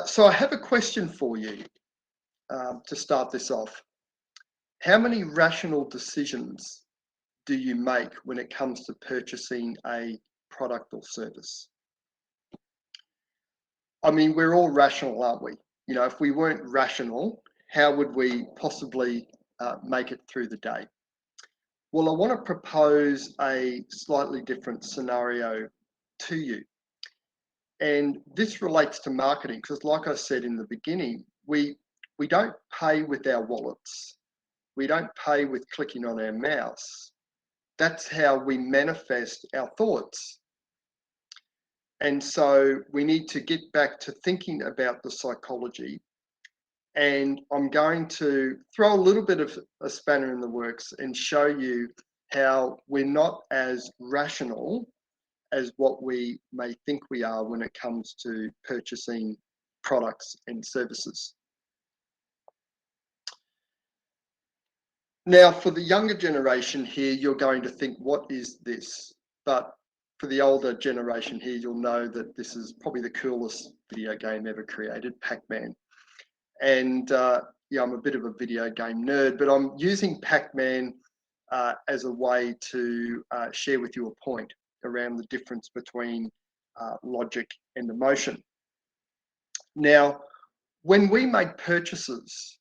So I have a question for you to start this off. How many rational decisions do you make when it comes to purchasing a product or service? I mean, we're all rational, aren't we? You know, if we weren't rational, how would we possibly make it through the day? Well, I want to propose a slightly different scenario to you. And this relates to marketing because, like I said in the beginning, we don't pay with our wallets. We don't pay with clicking on our mouse. That's how we manifest our thoughts. And so we need to get back to thinking about the psychology. And I'm going to throw a little bit of a spanner in the works and show you how we're not as rational as what we may think we are when it comes to purchasing products and services. Now, for the younger generation here, you're going to think, what is this? But for the older generation here, you'll know that this is probably the coolest video game ever created, Pac-Man. And yeah, I'm a bit of a video game nerd, but I'm using Pac-Man as a way to share with you a point around the difference between logic and emotion. Now, when we make purchases,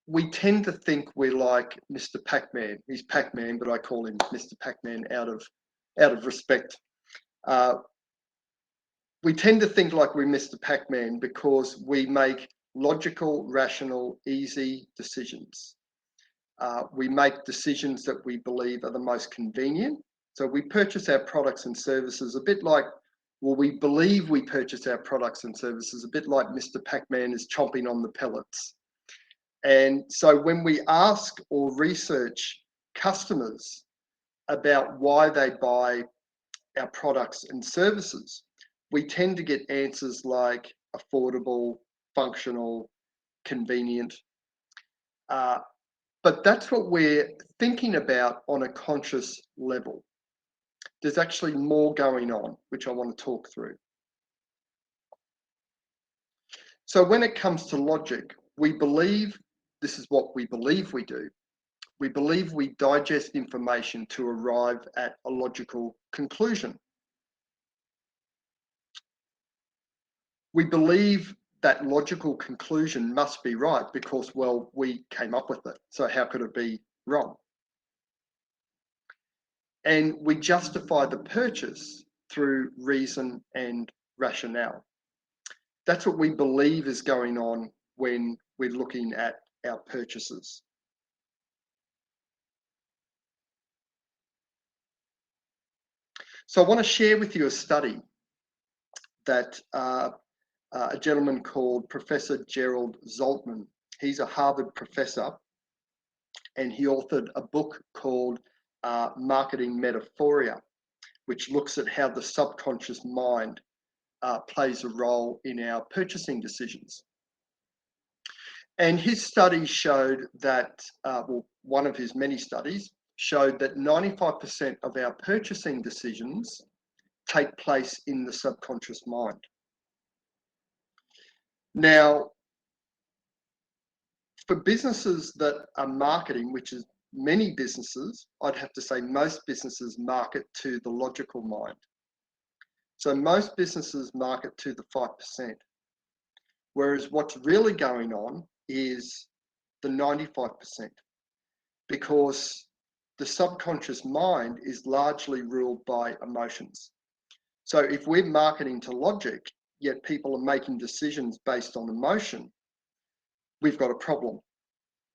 we tend to think we're like Mr. Pac-Man. He's Pac-Man, but I call him Mr. Pac-Man out of respect. We tend to think like we're Mr. Pac-Man because we make logical, rational, easy decisions. We make decisions that we believe are the most convenient. So we purchase our products and services a bit like, well, we believe we purchase our products and services a bit like Mr. Pac-Man is chomping on the pellets. And so when we ask or research customers about why they buy our products and services, we tend to get answers like affordable, functional, convenient. But that's what we're thinking about on a conscious level. There's actually more going on, which I want to talk through. So when it comes to logic, we believe this is what we believe we do. We believe we digest information to arrive at a logical conclusion. We believe that logical conclusion must be right because, well, we came up with it. So how could it be wrong? And we justify the purchase through reason and rationale. That's what we believe is going on when we're looking at our purchases. So I want to share with you a study that a gentleman called Professor Gerald Zaltman, he's a Harvard professor, and he authored a book called Marketing Metaphoria, which looks at how the subconscious mind plays a role in our purchasing decisions. And his study showed that, well, one of his many studies showed that 95% of our purchasing decisions take place in the subconscious mind. Now, for businesses that are marketing, which is many businesses, I'd have to say most businesses market to the logical mind. So most businesses market to the 5%. Whereas what's really going on is the 95%, because the subconscious mind is largely ruled by emotions. So if we're marketing to logic, yet people are making decisions based on emotion, we've got a problem.